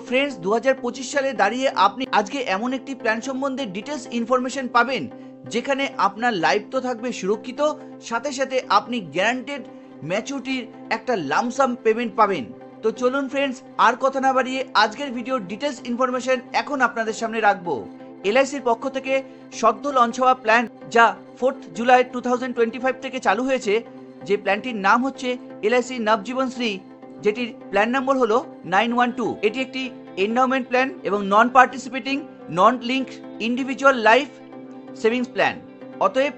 Friends 2025 সালে দাঁড়িয়ে আপনি আজকে এমন একটি প্ল্যান সম্বন্ধে ডিটেলস ইনফরমেশন পাবেন যেখানে আপনার লাইফ তো থাকবে সুরক্ষিত, সাথে সাথে আপনি গ্যারান্টেড ম্যাচুরিটির একটা লামসাম পেমেন্ট পাবেন। তো চলুন ফ্রেন্ডস, আর কথা না বাড়িয়ে আজকের ভিডিওর ডিটেলস ইনফরমেশন এখন আপনাদের সামনে রাখবো। এলআইসির পক্ষ থেকে সদ্য লঞ্চ হওয়া প্ল্যান, যা 4 জুলাই 2025 থেকে চালু হয়েছে, যে প্ল্যানটির নাম হচ্ছে এলআইসি নবজীবনশ্রী, যেটির প্ল্যান নম্বর হলো 912। এটি একটি এন্ডাউমেন্ট প্ল্যান এবং non participating non link individual life savings plan. অতএব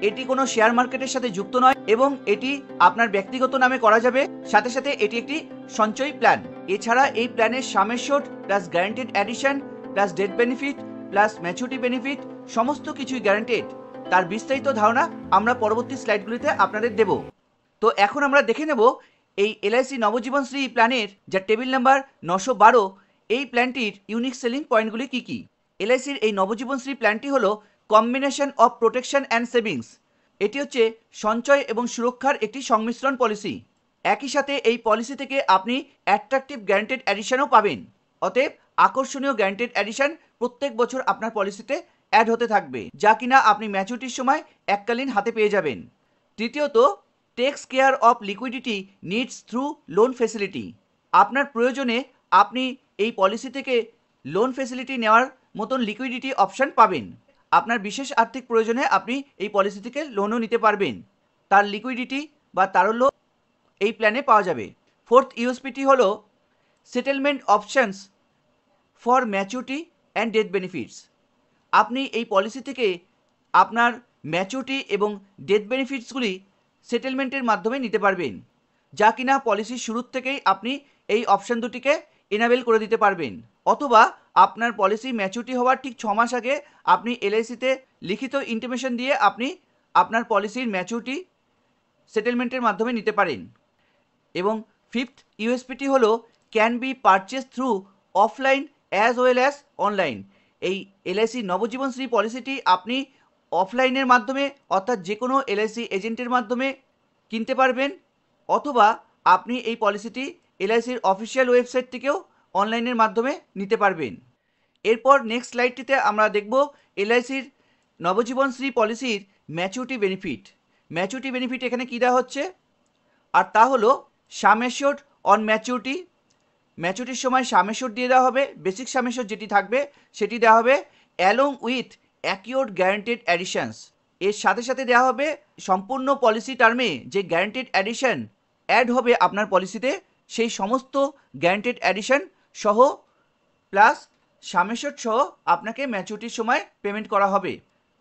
এটি কোনো শেয়ার মার্কেটের সাথে যুক্ত নয় এবং এটি আপনার ব্যক্তিগত নামে করা যাবে। সাথে সাথে এটি একটি সঞ্চয়ী প্ল্যান। এছাড়া এই প্ল্যানের sum assured plus guaranteed addition plus death benefit plus maturity benefit সমস্ত কিছুই গ্যারান্টেড। তার বিস্তারিত ধারণা আমরা পরবর্তী স্লাইডগুলিতে আপনাদের দেব। তো এখন আমরা দেখে নেব এই এলআইসি নবজীবনশ্রী প্ল্যানের, যা টেবিল নাম্বার 912, এই প্ল্যানটির ইউনিক সেলিং পয়েন্টগুলি কী কী। এলআইসির এই নবজীবনশ্রী প্ল্যানটি হলো combination of protection and savings. এটি হচ্ছে সঞ্চয় এবং সুরক্ষার একটি সংমিশ্রণ পলিসি। একই সাথে এই পলিসি থেকে আপনি অ্যাট্রাকটিভ গ্যারান্টেড অ্যাডিশনও পাবেন। অতএব আকর্ষণীয় গ্যারান্টেড অ্যাডিশন প্রত্যেক বছর আপনার পলিসিতে অ্যাড হতে থাকবে, যা কিনা আপনি ম্যাচুরিটির সময় এককালীন হাতে পেয়ে যাবেন। তৃতীয়ত, text care of liquidity needs through loan facility. আপনার প্রয়োজনে আপনি এই পলিসি থেকে লোন ফেসিলিটি নেওয়ার মতন লিকুইডিটি অপশান পাবেন। আপনার বিশেষ আর্থিক প্রয়োজনে আপনি এই পলিসি থেকে লোনও নিতে পারবেন। তার লিকুইডিটি বা তারল্য এই প্ল্যানে পাওয়া যাবে। ফোর্থ ইউএসপিটি হলো settlement options for maturity and death benefits. আপনি এই পলিসি থেকে আপনার ম্যাচুরিটি এবং ডেথ বেনিফিটসগুলি সেটেলমেন্টের মাধ্যমে নিতে পারবেন, যা কিনা পলিসির শুরুর থেকেই আপনি এই অপশান দুটিকে এনাবেল করে দিতে পারবেন। অথবা আপনার পলিসি ম্যাচুরিটি হওয়ার ঠিক 6 মাস আগে আপনি এলআইসিতে লিখিত ইন্টিমেশন দিয়ে আপনি আপনার পলিসির ম্যাচুরিটি সেটেলমেন্টের মাধ্যমে নিতে পারেন। এবং ফিফথ ইউএসপিটি হলো can be purchase through offline as well as online. এই এলআইসি নবজীবনশ্রী পলিসিটি আপনি অফলাইনের মাধ্যমে, অর্থাৎ যে কোনো এলআইসি এজেন্টের মাধ্যমে কিনতে পারবেন, অথবা আপনি এই পলিসিটি এলআইসির অফিসিয়াল ওয়েবসাইট থেকেও অনলাইনের মাধ্যমে নিতে পারবেন। এরপর নেক্সট স্লাইডটিতে আমরা দেখব এলআইসির নবজীবনশ্রী পলিসির ম্যাচুরিটি বেনিফিট। ম্যাচুরিটি বেনিফিট এখানে কী দেওয়া হচ্ছে, আর তা হলো সাম অ্যাসিওরড অন ম্যাচুরিটি। ম্যাচুরিটির সময় সাম অ্যাসিওরড দিয়ে দেওয়া হবে। বেসিক সাম অ্যাসিওরড যেটি থাকবে সেটি দেওয়া হবে অ্যালং উইথ অ্যাকিউরড গ্যারান্টেড অ্যাডিশনস। এর সাথে সাথে দেওয়া হবে সম্পূর্ণ পলিসি টার্মে যে গ্যারান্টেড অ্যাডিশন অ্যাড হবে আপনার পলিসিতে, সেই সমস্ত গ্যারান্টেড অ্যাডিশন সহ প্লাস সাম অ্যাসিওরড সহ আপনাকে ম্যাচুরিটির সময় পেমেন্ট করা হবে।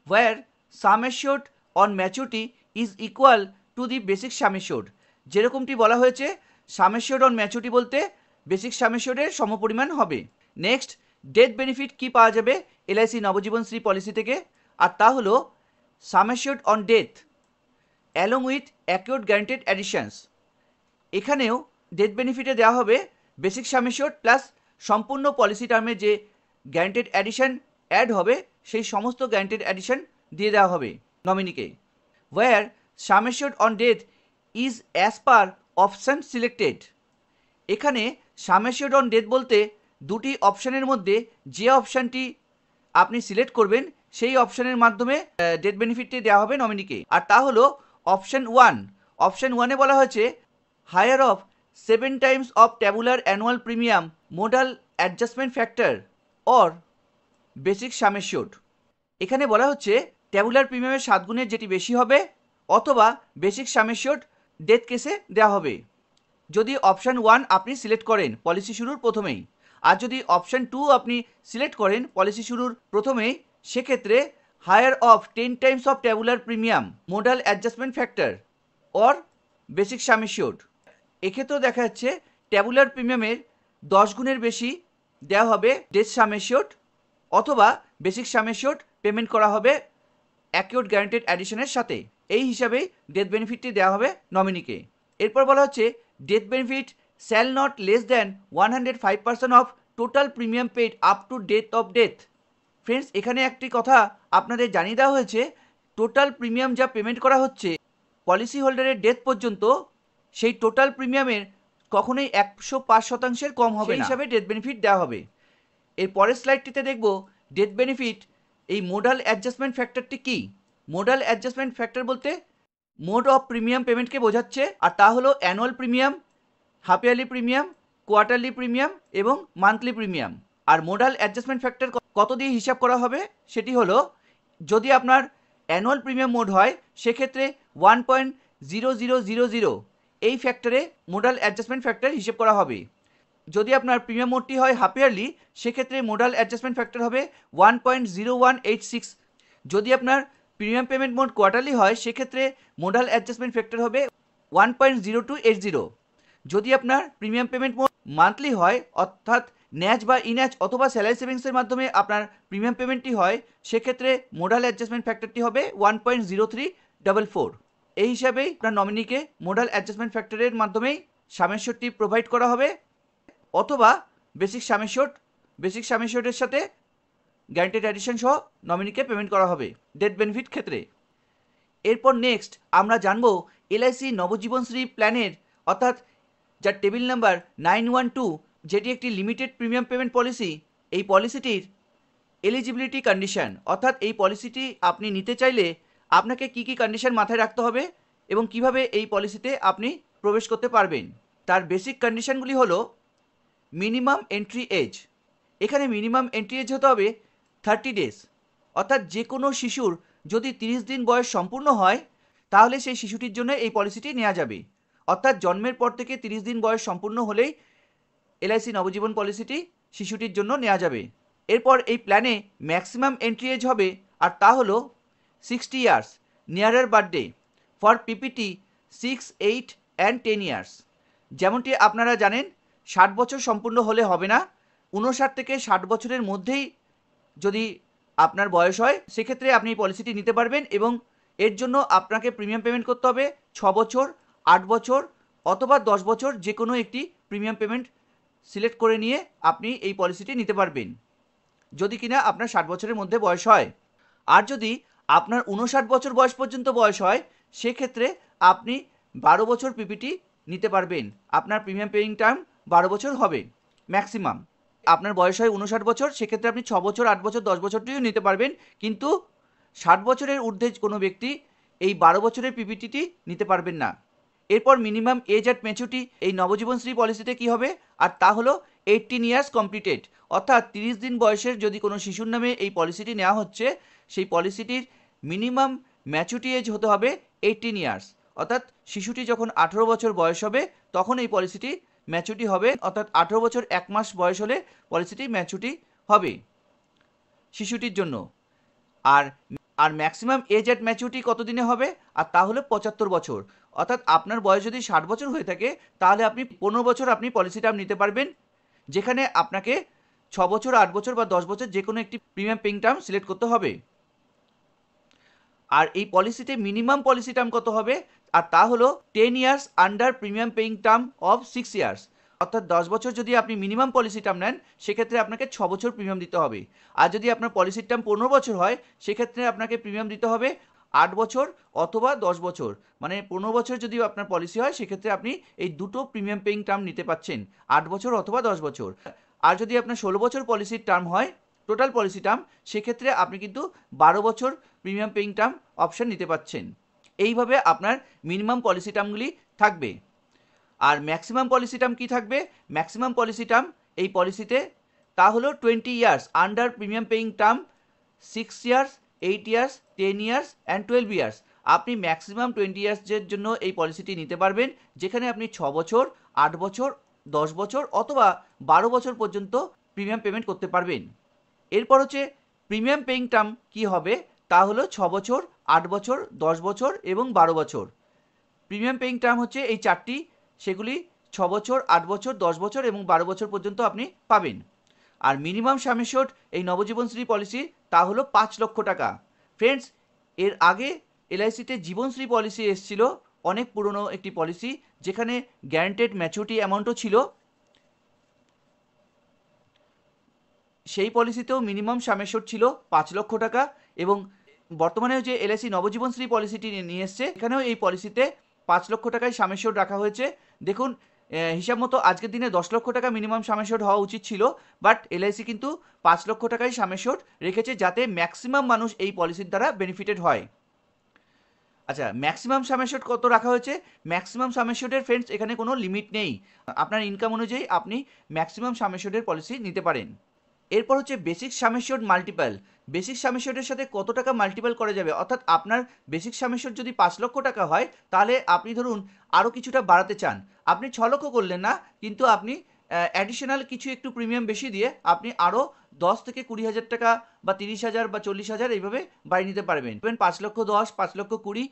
Where sum assured on maturity is equal to the basic sum assured. যেরকমটি বলা হয়েছে, সাম অ্যাসিওরড অন ম্যাচুরিটি বলতে বেসিক সাম অ্যাসিওরডের সমপরিমাণ হবে। নেক্সট, ডেথ বেনিফিট কি পাওয়া যাবে এলআইসি নবজীবনশ্রী পলিসি থেকে, আর তা হলো sum assured on death along with accrued guaranteed additions. এখানেও ডেথ বেনিফিটে দেওয়া হবে বেসিক সাম অ্যাসিওরড প্লাস সম্পূর্ণ পলিসি টার্মে যে গ্যারান্টেড অ্যাডিশন অ্যাড হবে সেই সমস্ত গ্যারান্টেড অ্যাডিশন দিয়ে দেওয়া হবে নমিনিকে। Where sum assured on death is as per option selected. এখানে সাম অ্যাসিওরড অন ডেথ বলতে দুটি অপশানের মধ্যে যে অপশানটি আপনি সিলেক্ট করবেন সেই অপশানের মাধ্যমে ডেথ বেনিফিটটি দেওয়া হবে নমিনিকে, আর তা হলো অপশান 1। অপশান 1-এ বলা হয়েছে higher of 7 times of tabular annual premium modal adjustment factor or basic sum assured. এখানে বলা হচ্ছে ট্যাবুলার প্রিমিয়ামের 7 গুণের যেটি বেশি হবে, অথবা বেসিক সাম অ্যাসিওরড ডেথ কেসে দেওয়া হবে যদি অপশান 1 আপনি সিলেক্ট করেন পলিসি শুরুর প্রথমেই। আর যদি অপশান 2 আপনি সিলেক্ট করেন পলিসি শুরুর প্রথমেই, সেক্ষেত্রে higher of 10 times of tabular premium modal adjustment factor or basic sum assured. এক্ষেত্রেও দেখা যাচ্ছে ট্যাবুলার প্রিমিয়ামের 10 গুণের বেশি দেওয়া হবে ডেথ সাম অ্যাসিওরড, অথবা বেসিক সাম অ্যাসিওরড পেমেন্ট করা হবে অ্যাকিউরড গ্যারান্টেড অ্যাডিশনের সাথে। এই হিসাবেই ডেথ বেনিফিটটি দেওয়া হবে নমিনিকে। এরপর বলা হচ্ছে death benefit shall not less than 105% of total premium paid up to date of death. Friends, এখানে একটি কথা আপনাদের জানিয়ে দেওয়া হয়েছে, টোটাল প্রিমিয়াম যা পেমেন্ট করা হচ্ছে পলিসি হোল্ডারের ডেথ পর্যন্ত, সেই টোটাল প্রিমিয়ামের কখনোই 105% কম হবে না, সেই হিসাবে ডেথ বেনিফিট দেওয়া হবে। এর পরের স্লাইডটিতে দেখব ডেথ বেনিফিট এই মোডাল অ্যাডজাস্টমেন্ট ফ্যাক্টরটি কি। মোডাল অ্যাডজাস্টমেন্ট ফ্যাক্টর বলতে মোড অফ প্রিমিয়াম পেমেন্টকে বোঝাচ্ছে, আর তা হলো annual premium, half yearly premium, quarterly premium এবং মান্থলি প্রিমিয়াম। আর মোডাল অ্যাডজাস্টমেন্ট ফ্যাক্টর কত দিয়ে হিসাব করা হবে সেটি হলো, যদি আপনার অ্যানুয়াল প্রিমিয়াম মোড হয় সেক্ষেত্রে 1.0000 এই ফ্যাক্টরে মোডাল অ্যাডজাস্টমেন্ট ফ্যাক্টর হিসেব করা হবে। যদি আপনার প্রিমিয়াম মোডটি হয় হাফ ইয়ারলি সেক্ষেত্রে মোডাল অ্যাডজাস্টমেন্ট ফ্যাক্টর হবে 1.0186। যদি আপনার প্রিমিয়াম পেমেন্ট মোড কোয়ার্টারলি হয় সেক্ষেত্রে মোডাল অ্যাডজাস্টমেন্ট ফ্যাক্টর হবে 1.0280। যদি আপনার প্রিমিয়াম পেমেন্ট মোড মান্থলি হয়, অর্থাৎ ন্যাচ বা ইন্যাচ অথবা স্যালারি সেভিংসের মাধ্যমে আপনার প্রিমিয়াম পেমেন্টটি হয়, সেক্ষেত্রে মোডাল অ্যাডজাস্টমেন্ট ফ্যাক্টরটি হবে 1.0344। এই হিসাবেই আপনার নমিনিকে মোডাল অ্যাডজাস্টমেন্ট ফ্যাক্টরের মাধ্যমেই সামেশনটি প্রোভাইড করা হবে, অথবা বেসিক সামেশনের সাথে গ্যারান্টেড অ্যাডিশন সহ নমিনিকে পেমেন্ট করা হবে ডেথ বেনিফিট ক্ষেত্রে। এরপর নেক্সট আমরা জানবো এলআইসি নবজীবনশ্রী প্ল্যানের, অর্থাৎ যার টেবিল নাম্বার 912, যেটি একটি লিমিটেড প্রিমিয়াম পেমেন্ট পলিসি, এই পলিসিটির এলিজিবিলিটি কন্ডিশন, অর্থাৎ এই পলিসিটি আপনি নিতে চাইলে আপনাকে কি কি কন্ডিশন মাথায় রাখতে হবে এবং কিভাবে এই পলিসিতে আপনি প্রবেশ করতে পারবেন। তার বেসিক কন্ডিশনগুলি হলো মিনিমাম এন্ট্রি এজ। এখানে মিনিমাম এন্ট্রি এজ হতে হবে 30 ডেজ, অর্থাৎ যে কোনো শিশুর যদি 30 দিন বয়স সম্পূর্ণ হয় তাহলে সেই শিশুটির জন্য এই পলিসিটি নেওয়া যাবে, অর্থাৎ জন্মের পর থেকে 30 দিন বয়স সম্পূর্ণ হলেই এলআইসি নবজীবন পলিসিটি শিশুটির জন্য নেওয়া যাবে। এরপর এই প্ল্যানে ম্যাক্সিমাম এন্ট্রি এজ হবে, আর তা হলো 60 years নিয়ারার birthday for PPT 6, 8 and 10 years. যেমনটি আপনারা জানেন 60 বছর সম্পূর্ণ হলে হবে না, 59 থেকে 60 বছরের মধ্যেই যদি আপনার বয়স হয় সেক্ষেত্রে আপনি এই পলিসিটি নিতে পারবেন, এবং এর জন্য আপনাকে প্রিমিয়াম পেমেন্ট করতে হবে 6 বছর, 8 বছর অথবা 10 বছর, যে কোনো একটি প্রিমিয়াম পেমেন্ট সিলেক্ট করে নিয়ে আপনি এই পলিসিটি নিতে পারবেন যদি কিনা আপনার 60 বছরের মধ্যে বয়স হয়। আর যদি আপনার 59 বছর বয়স পর্যন্ত বয়স হয় সেক্ষেত্রে আপনি 12 বছর পিপিটি নিতে পারবেন, আপনার প্রিমিয়াম পেইং টার্ম 12 বছর হবে ম্যাক্সিমাম। আপনার বয়স হয় 59 বছর, সেক্ষেত্রে আপনি 6 বছর, 8 বছর, 10 বছরটিও নিতে পারবেন, কিন্তু 60 বছরের ঊর্ধ্বে কোনো ব্যক্তি এই 12 বছরের পিপিটিটি নিতে পারবেন না। এরপর মিনিমাম এজ অ্যাট ম্যাচুরিটি এই নবজীবনশ্রী পলিসিতে কি হবে, আর তা হলো 18 ইয়ার্স কমপ্লিটেড, অর্থাৎ 30 দিন বয়সের যদি কোনো শিশুর নামে এই পলিসিটি নেওয়া হচ্ছে সেই পলিসিটির মিনিমাম ম্যাচুরিটি এজ হতে হবে 18 ইয়ার্স, অর্থাৎ শিশুটি যখন 18 বছর বয়স হবে তখন এই পলিসিটি ম্যাচুরিটি হবে, অর্থাৎ 18 বছর 1 মাস বয়স হলে পলিসিটি ম্যাচুরিটি হবে শিশুটির জন্য। আর ম্যাক্সিমাম এজ অ্যাট ম্যাচুরিটি কত দিনে হবে, আর তা হলো 75 বছর, অর্থাৎ আপনার বয়স যদি 60 বছর হয়ে থাকে তাহলে আপনি 15 বছর আপনি পলিসিটা নিতে পারবেন, যেখানে আপনাকে 6 বছর, 8 বছর বা 10 বছর যে কোনো একটি প্রিমিয়াম পেইং টার্ম সিলেক্ট করতে হবে। আর এই পলিসিতে মিনিমাম পলিসি টার্ম কত হবে, আর তা হলো 10 years under premium paying term of 6 years, অর্থাৎ 10 বছর যদি আপনি মিনিমাম পলিসি টার্ম নেন সেক্ষেত্রে আপনাকে 6 বছর প্রিমিয়াম দিতে হবে। আর যদি আপনার পলিসির টার্ম 15 বছর হয় সেক্ষেত্রে আপনাকে প্রিমিয়াম দিতে হবে 8 বছর অথবা 10 বছর, মানে 15 বছর যদি আপনার পলিসি হয় সেক্ষেত্রে আপনি এই দুটো প্রিমিয়াম পেইং টার্ম নিতে পাচ্ছেন, 8 বছর অথবা 10 বছর। আর যদি আপনার 16 বছর পলিসির টার্ম হয়, টোটাল পলিসি টার্ম, সেক্ষেত্রে আপনি কিন্তু 12 বছর প্রিমিয়াম পেইং টার্ম অপশান নিতে পাচ্ছেন। এইভাবে আপনার মিনিমাম পলিসি টার্মগুলি থাকবে। আর ম্যাক্সিমাম পলিসি টার্ম কী থাকবে, ম্যাক্সিমাম পলিসি টার্ম এই পলিসিতে তা হলো 20 years under premium paying term 6 years, 8 years, 10 years and 12 years. আপনি ম্যাক্সিমাম 20 ইয়ার্সের জন্য এই পলিসিটি নিতে পারবেন, যেখানে আপনি 6 বছর, 8 বছর, 10 বছর অথবা 12 বছর পর্যন্ত প্রিমিয়াম পেমেন্ট করতে পারবেন। এরপর হচ্ছে প্রিমিয়াম পেইং টার্ম কী হবে, তা হলো 6 বছর, 8 বছর, 10 বছর এবং 12 বছর। প্রিমিয়াম পেইং টার্ম হচ্ছে এই চারটি, সেগুলি 6 বছর, 8 বছর, 10 বছর এবং 12 বছর পর্যন্ত আপনি পাবেন। আর মিনিমাম সাম অ্যাসিওর্ড এই নবজীবনশ্রী পলিসি তা হলো 5 লক্ষ টাকা। ফ্রেন্ডস, এর আগে এলআইসিতে জীবনশ্রী পলিসি এসেছিল, অনেক পুরনো একটি পলিসি, যেখানে গ্যারান্টেড ম্যাচুরিটি অ্যামাউন্টও ছিল। সেই পলিসিতেও মিনিমাম সাম অ্যাসিওর্ড ছিল 5 লক্ষ টাকা, এবং বর্তমানে যে এলআইসি নবজীবনশ্রী পলিসিটি নিয়ে এসছে এখানেও এই পলিসিতে 5 লক্ষ টাকায় সাম অ্যাসিওর্ড রাখা হয়েছে। দেখুন হিসাব মতো আজকের দিনে 10 লক্ষ টাকা মিনিমাম সাম অ্যাসিওর্ড হওয়া উচিত ছিল, বাট এলআইসি কিন্তু 5 লক্ষ টাকাই সাম অ্যাসিওর্ড রেখেছে, যাতে ম্যাক্সিমাম মানুষ এই পলিসির দ্বারা বেনিফিটেড হয়। আচ্ছা, ম্যাক্সিমাম সাম অ্যাসিওর্ড কত রাখা হয়েছে? ম্যাক্সিমাম সাম অ্যাসিওর্ডের ফ্রেন্ডস এখানে কোনো লিমিট নেই, আপনার ইনকাম অনুযায়ী আপনি ম্যাক্সিমাম সাম অ্যাসিওর্ডের পলিসি নিতে পারেন। এরপর হচ্ছে basic sum assured multiple. Basic সাম অ্যাসিওর্ডের সাথে কত টাকা মাল্টিপল করা যাবে, অর্থাৎ আপনার বেসিক সাম অ্যাসিওর্ড যদি 5 লক্ষ টাকা হয়, তাহলে আপনি ধরুন আরও কিছুটা বাড়াতে চান, আপনি 6 লক্ষ করলেন না, কিন্তু আপনি অ্যাডিশনাল কিছু একটু প্রিমিয়াম বেশি দিয়ে আপনি আরও 10 থেকে 20,000 টাকা বা 30,000 বা 40,000 এইভাবে বাড়িয়ে নিতে পারবেন। 5 লক্ষ 10, 5 লক্ষ 20,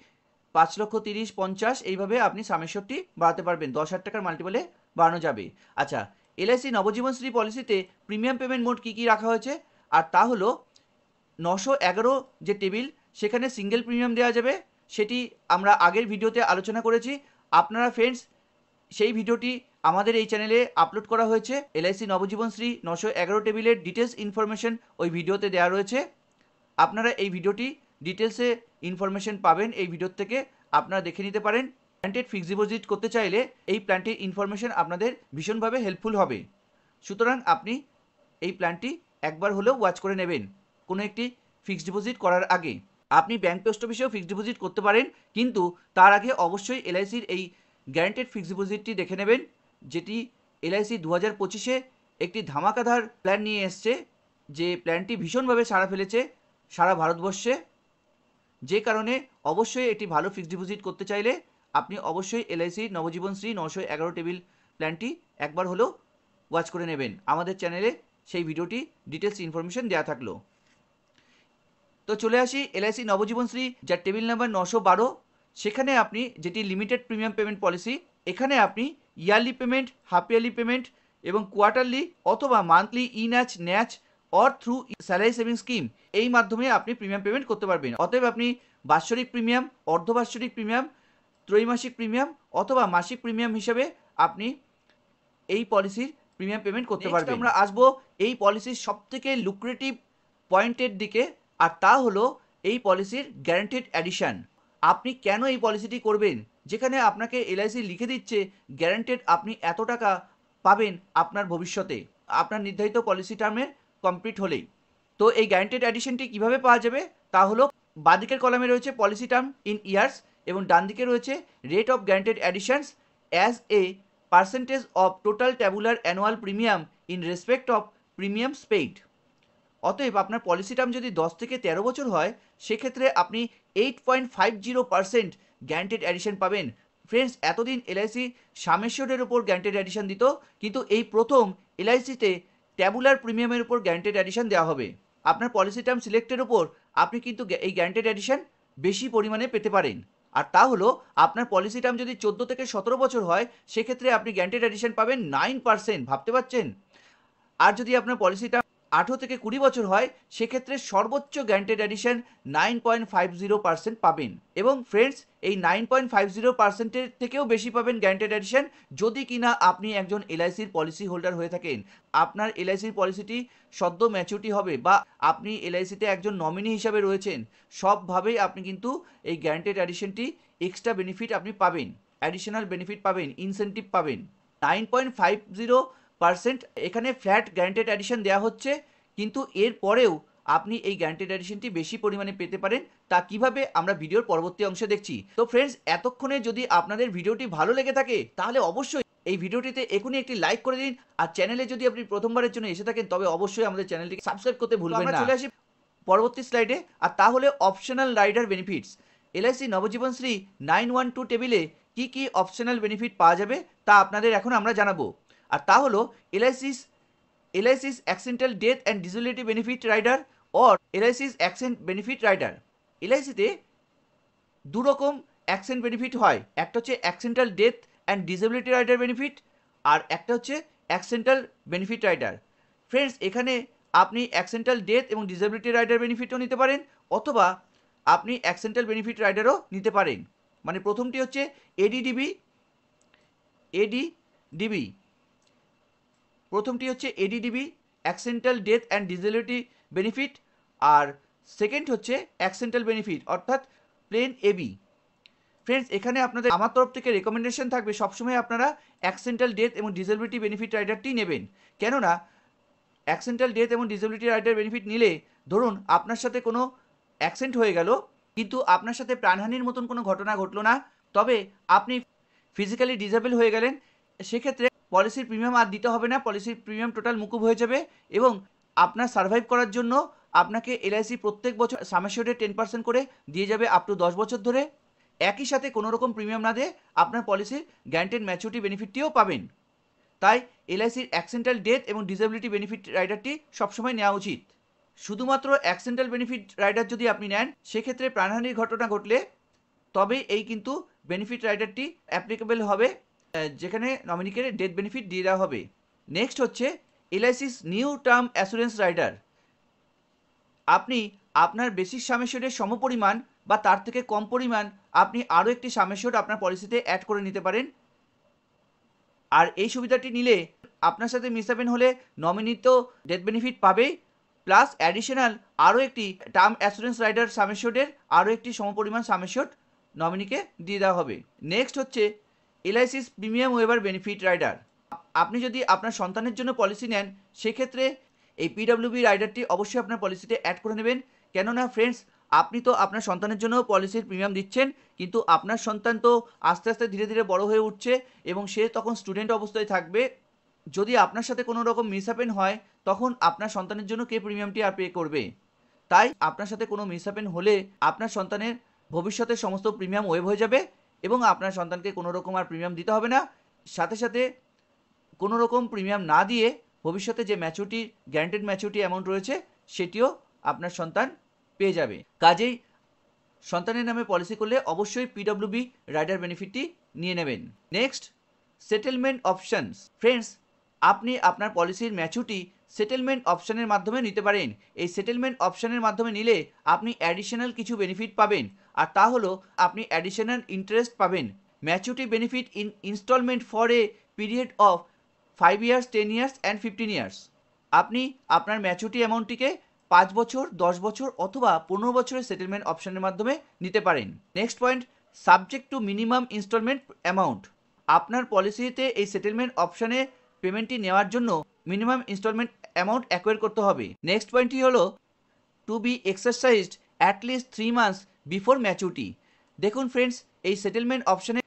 5 লক্ষ 30, 50 এইভাবে আপনি সাম অ্যাসিওর্ডটি বাড়াতে পারবেন, 10,000 টাকার মাল্টিপলে বাড়ানো যাবে। আচ্ছা, এলআইসি নবজীবনশ্রী পলিসিতে প্রিমিয়াম পেমেন্ট মোড কী কী রাখা হয়েছে, আর তা হলো 911 যে টেবিল, সেখানে সিঙ্গেল প্রিমিয়াম দেওয়া যাবে, সেটি আমরা আগের ভিডিওতে আলোচনা করেছি। আপনারা ফ্রেন্ডস সেই ভিডিওটি আমাদের এই চ্যানেলে আপলোড করা হয়েছে, এলআইসি নবজীবনশ্রী 911 টেবিলের ডিটেলস ইনফরমেশন ওই ভিডিওতে দেওয়া রয়েছে। আপনারা এই ভিডিওটি ডিটেলসে ইনফরমেশন পাবেন, এই ভিডিও থেকে আপনারা দেখে নিতে পারেন। গ্যারান্টেড ফিক্সড ডিপোজিট করতে চাইলে এই প্ল্যানটির ইনফরমেশন আপনাদের ভীষণভাবে হেল্পফুল হবে। সুতরাং আপনি এই প্ল্যানটি একবার হলেও ওয়াচ করে নেবেন কোনো একটি ফিক্সড ডিপোজিট করার আগে। আপনি ব্যাংক পোস্ট অফিসেও ফিক্সড ডিপোজিট করতে পারেন, কিন্তু তার আগে অবশ্যই এলআইসির এই গ্যারান্টেড ফিক্সড ডিপোজিটটি দেখে নেবেন, যেটি এলআইসি 2025-এ একটি ধামাকাদার প্ল্যান নিয়ে এসছে, যে প্ল্যানটি ভীষণভাবে সাড়া ফেলেছে সারা ভারতবর্ষে। যে কারণে অবশ্যই এটি ভালো ফিক্সড ডিপোজিট করতে চাইলে আপনি অবশ্যই এলআইসি নবজীবনশ্রী 911 টেবিল প্ল্যানটি একবার হলেও ওয়াচ করে নেবেন। আমাদের চ্যানেলে সেই ভিডিওটি ডিটেলস ইনফরমেশন দেওয়া থাকলো। তো চলে আসি এলআইসি নবজীবনশ্রী, যার টেবিল নাম্বার 912। সেখানে আপনি, যেটি লিমিটেড প্রিমিয়াম পেমেন্ট পলিসি, এখানে আপনি yearly payment, half yearly payment এবং কোয়ার্টারলি অথবা monthly NACH NACH or through salary saving scheme এই মাধ্যমে আপনি প্রিমিয়াম পেমেন্ট করতে পারবেন। অতএব আপনি বাৎসরিক প্রিমিয়াম, অর্ধবার্ষিক প্রিমিয়াম, ত্রৈমাসিক প্রিমিয়াম অথবা মাসিক প্রিমিয়াম হিসেবে আপনি এই পলিসির প্রিমিয়াম পেমেন্ট করতে পারবেন। আমরা আসবো এই পলিসির সবথেকে লুক্রেটিভ পয়েন্টের দিকে, আর তা হলো এই পলিসির গ্যারান্টেড অ্যাডিশন। আপনি কেন এই পলিসিটি করবেন, যেখানে আপনাকে এলআইসি লিখে দিচ্ছে গ্যারান্টেড আপনি এত টাকা পাবেন আপনার ভবিষ্যতে, আপনার নির্ধারিত পলিসি টার্মের কমপ্লিট হলেই। তো এই গ্যারান্টেড অ্যাডিশনটি কিভাবে পাওয়া যাবে, তা হলো বাঁদিকের কলামে রয়েছে পলিসি টার্ম ইন ইয়ার্স এবং ডান দিকে রয়েছে rate of guaranteed additions as a percentage of total tabular annual premium in respect of premiums paid. অতএব আপনার পলিসি টার্ম যদি 10 থেকে 13 বছর হয়, সেক্ষেত্রে আপনি 8.50% গ্যারান্টেড অ্যাডিশন পাবেন। ফ্রেন্ডস, এতদিন এলআইসি সাম অ্যাসিওর্ডের উপর গ্যারান্টেড অ্যাডিশন দিত, কিন্তু এই প্রথম এলআইসিতে ট্যাবুলার প্রিমিয়ামের উপর গ্যারান্টেড অ্যাডিশন দেওয়া হবে। আপনার পলিসি টার্ম সিলেক্টের উপর আপনি কিন্তু এই গ্যারান্টেড অ্যাডিশন বেশি পরিমাণে পেতে পারেন। আর তা হলো আপনার পলিসি টার্ম যদি 14 থেকে 17 বছর হয়, সেক্ষেত্রে আপনি গ্যারান্টেড অ্যাডিশন পাবেন 9%। ভাবতে পারছেন? আর যদি আপনার পলিসি টার্ম 18 থেকে 20 বছর হয়, সেক্ষেত্রে সর্বোচ্চ গ্যারান্টেড অ্যাডিশন 9.50% পাবেন। এবং ফ্রেন্ডস, এই 9.50%-এর থেকেও বেশি পাবেন গ্যারান্টেড অ্যাডিশন যদি কিনা আপনি একজন এলআইসির পলিসি হোল্ডার হয়ে থাকেন। আপনার এলআইসির পলিসিটি সদ্য ম্যাচুরিটি হবে বা আপনি এলআইসিতে একজন নমিনি হিসাবে রয়েছেন, সবভাবেই আপনি কিন্তু এই গ্যারান্টেড অ্যাডিশনটি এক্সট্রা বেনিফিট আপনি পাবেন, অ্যাডিশনাল বেনিফিট পাবেন, ইনসেন্টিভ পাবেন। 9.50% এখানে ফ্ল্যাট গ্যারান্টেড অ্যাডিশন দেওয়া হচ্ছে, কিন্তু এর পরেও আপনি এই গ্যারান্টেড অ্যাডিশনটি বেশি পরিমাণে পেতে পারেন। তা কিভাবে আমরা ভিডিওর পরবর্তী অংশে দেখছি। তো ফ্রেন্ডস, এতক্ষণে যদি আপনাদের ভিডিওটি ভালো লেগে থাকে, তাহলে অবশ্যই এই ভিডিওটিতে এখনই একটি লাইক করে দিন। আর চ্যানেলে যদি আপনি প্রথমবারের জন্য এসে থাকেন, তবে অবশ্যই আমাদের চ্যানেলটিকে সাবস্ক্রাইব করতে ভুলবেন না। চলে আসি পরবর্তী স্লাইডে, আর তা হলে অপশনাল রাইডার বেনিফিটস। এলআইসি নবজীবনশ্রী 912 টেবিলে কি কি অপশনাল বেনিফিট পাওয়া যাবে তা আপনাদের এখন আমরা জানাবো। আর তা হলো LIC's accidental death and disability benefit rider or LIC's accident benefit rider. এলআইসিতে দু রকম অ্যাক্সিডেন্ট বেনিফিট হয়, একটা হচ্ছে accidental death and disability rider benefit, আর একটা হচ্ছে অ্যাক্সিডেন্টাল বেনিফিট রাইডার। ফ্রেন্ডস, এখানে আপনি অ্যাক্সিডেন্টাল ডেথ এবং ডিসেবিলিটি রাইডার বেনিফিটও নিতে পারেন, অথবা আপনি অ্যাক্সিডেন্টাল বেনিফিট রাইডারও নিতে পারেন। মানে প্রথমটি হচ্ছে এডিডিবি, প্রথমটি হচ্ছে ADDB accidental death and disability benefit, আর সেকেন্ড হচ্ছে অ্যাক্সিডেন্টাল বেনিফিট অর্থাৎ প্লেন এবি। ফ্রেন্ডস, এখানে আপনাদের আমার তরফ থেকে রেকমেন্ডেশন থাকবে সবসময় আপনারা অ্যাক্সিডেন্টাল ডেথ এবং ডিসেবিলিটি বেনিফিট রাইডারটি নেবেন। কেননা অ্যাক্সিডেন্টাল ডেথ এবং ডিসেবিলিটি রাইডার বেনিফিট নিলে ধরুন আপনার সাথে কোনো অ্যাক্সিডেন্ট হয়ে গেল, কিন্তু আপনার সাথে প্রাণহানির মতন কোনো ঘটনা ঘটলো না, তবে আপনি ফিজিক্যালি ডিসেবল হয়ে গেলেন, সেক্ষেত্রে পলিসির প্রিমিয়াম আর দিতে হবে না, পলিসির প্রিমিয়াম টোটাল মুকুব হয়ে যাবে এবং আপনার সার্ভাইভ করার জন্য আপনাকে এলআইসি প্রত্যেক বছর সাম অ্যাসিওর্ডের 10% করে দিয়ে যাবে আপ টু 10 বছর ধরে। একই সাথে কোনো রকম প্রিমিয়াম না দিয়ে আপনার পলিসির গ্যারান্টেড ম্যাচুরিটি বেনিফিটটিও পাবেন। তাই এলআইসির অ্যাক্সিডেন্টাল ডেথ এবং ডিসেবিলিটি বেনিফিট রাইডারটি সবসময় নেওয়া উচিত। শুধুমাত্র অ্যাক্সিডেন্টাল বেনিফিট রাইডার যদি আপনি নেন, সেক্ষেত্রে প্রাণহানির ঘটনা ঘটলে তবে এই কিন্তু বেনিফিট রাইডারটি অ্যাপ্লিকেবল হবে, যেখানে নমিনিকে ডেথ বেনিফিট দিয়ে দেওয়া হবে। নেক্সট হচ্ছে এলআইসিস নিউ টার্ম অ্যাসুরেন্স রাইডার। আপনি আপনার বেসিক সাম অ্যাসিওর্ডের সমপরিমাণ বা তার থেকে কম পরিমাণ আপনি আরও একটি সাম অ্যাসিওর্ড আপনার পলিসিতে অ্যাড করে নিতে পারেন। আর এই সুবিধাটি নিলে আপনার সাথে মিসহ্যাপেন হলে নমিনি তো ডেথ বেনিফিট পাবেই, প্লাস অ্যাডিশনাল আরও একটি টার্ম অ্যাসুরেন্স রাইডার সাম অ্যাসিওর্ডের আরও একটি সমপরিমাণ সাম অ্যাসিওর্ড নমিনিকে দিয়ে দেওয়া হবে। নেক্সট হচ্ছে এলআইসিস প্রিমিয়াম ওয়েভার বেনিফিট রাইডার। আপনি যদি আপনার সন্তানের জন্য পলিসি নেন, সেক্ষেত্রে এই পিডব্লিউবি রাইডারটি অবশ্যই আপনার পলিসিতে অ্যাড করে নেবেন। কেননা ফ্রেন্ডস, আপনি তো আপনার সন্তানের জন্য পলিসির প্রিমিয়াম দিচ্ছেন, কিন্তু আপনার সন্তান তো আস্তে আস্তে ধীরে ধীরে বড় হয়ে উঠছে এবং সে তখন স্টুডেন্ট অবস্থায় থাকবে। যদি আপনার সাথে কোনো রকম মিসহ্যাপেন হয়, তখন আপনার সন্তানের জন্য কে প্রিমিয়ামটি আর পে করবে? তাই আপনার সাথে কোনো মিসহ্যাপেন হলে আপনার সন্তানের ভবিষ্যতের সমস্ত প্রিমিয়াম ওয়েভ হয়ে যাবে এবং আপনার সন্তানকে কোনো রকম আর প্রিমিয়াম দিতে হবে না। সাথে সাথে কোনো রকম প্রিমিয়াম না দিয়ে ভবিষ্যতে যে ম্যাচুরিটি গ্যারান্টেড ম্যাচুরিটি অ্যামাউন্ট রয়েছে সেটিও আপনার সন্তান পেয়ে যাবে। কাজেই সন্তানের নামে পলিসি করলে অবশ্যই পিডব্লিউবি রাইডার বেনিফিটটি নিয়ে নেবেন। Next, settlement options. ফ্রেন্ডস, আপনি আপনার পলিসির ম্যাচুরিটি সেটেলমেন্ট অপশানের মাধ্যমে নিতে পারেন। এই সেটেলমেন্ট অপশানের মাধ্যমে নিলে আপনি অ্যাডিশনাল কিছু বেনিফিট পাবেন, আর তা হলো আপনি অ্যাডিশনাল ইন্টারেস্ট পাবেন। Maturity benefit in instalment for a period of 5 years, 10 years and 15 years. আপনি আপনার ম্যাচুরিটি অ্যামাউন্টটিকে 5 বছর, 10 বছর অথবা 15 বছরের সেটেলমেন্ট অপশানের মাধ্যমে নিতে পারেন। Next point, subject to minimum instalment amount. আপনার পলিসিতে এই সেটেলমেন্ট অপশানে পেমেন্টটি নেওয়ার জন্য মিনিমাম ইনস্টলমেন্ট অ্যামাউন্ট অ্যাকোয়ার করতে হবে। নেক্সট পয়েন্টটি হলো to be exercised at least 3 months before maturity. দেখুন ফ্রেন্ডস, এই সেটেলমেন্ট অপশানে